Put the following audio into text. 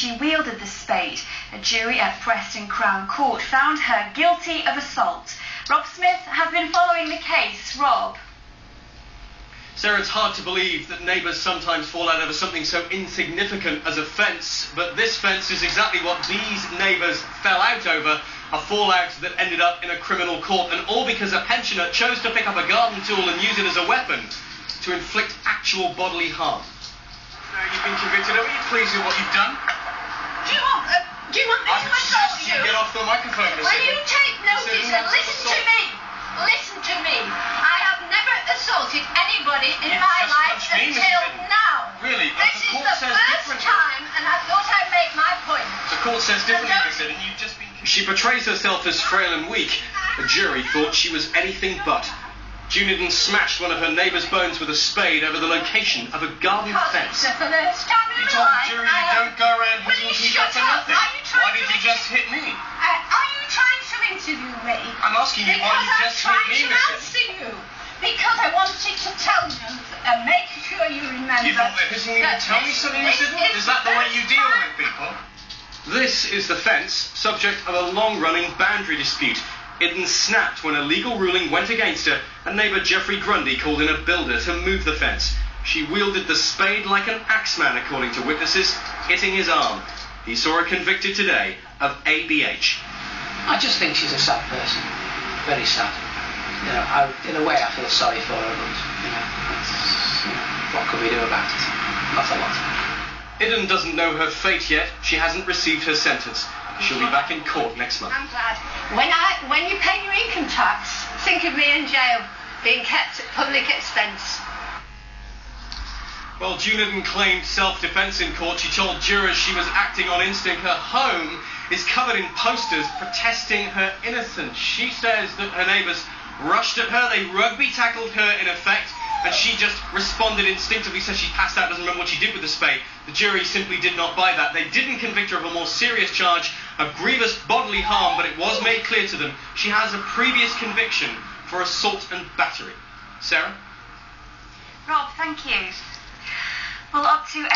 she wielded the spade. A jury at Preston Crown Court found her guilty of assault. Rob Smith has been following the case. Rob. Sarah, it's hard to believe that neighbours sometimes fall out over something so insignificant as a fence, but this fence is exactly what these neighbours fell out over, a fallout that ended up in a criminal court, and all because a pensioner chose to pick up a garden tool and use it as a weapon to inflict actual bodily harm. You've been convicted. Are you pleased with what you've done? Do you want me to assault you? Get off the microphone, Miss Will you take notice and listen to me? Listen to me. I have never assaulted anybody in my life until now. Really? This is the first time, and I thought I'd make my point. The court says differently, Miss Iddon, and you've just been... She portrays herself as frail and weak. The jury thought she was anything but. Iddon smashed one of her neighbour's bones with a spade over the location of a garden fence. You told the jury you don't go around hitting people for nothing. Why did you just hit me? Are you trying to interview me? I'm asking you why you just hit me, Miss Iddon. Because I'm trying to answer you. Because I wanted to tell you and make sure you remember. You thought that hitting me would tell me something, Miss Iddon? Is that the way you deal with people? This is the fence, subject of a long-running boundary dispute. Iddon snapped when a legal ruling went against her, and neighbour Grundy called in a builder to move the fence. She wielded the spade like an axeman, according to witnesses, hitting his arm. He saw her convicted today of ABH. I just think she's a sad person. Very sad. You know, in a way I feel sorry for her, but, what could we do about it? Not a lot. Iddon doesn't know her fate yet. She hasn't received her sentence. She'll be back in court next month. I'm glad. When you pay your income tax, think of me in jail, being kept at public expense. Well, Iddon claimed self-defence in court. She told jurors she was acting on instinct. Her home is covered in posters protesting her innocence. She says that her neighbours rushed at her, they rugby tackled her in effect, and she just responded instinctively, says she passed out, doesn't remember what she did with the spade. The jury simply did not buy that. They didn't convict her of a more serious charge of grievous bodily harm, but it was made clear to them she has a previous conviction for assault and battery. Sarah? Rob, thank you. Well, up to 8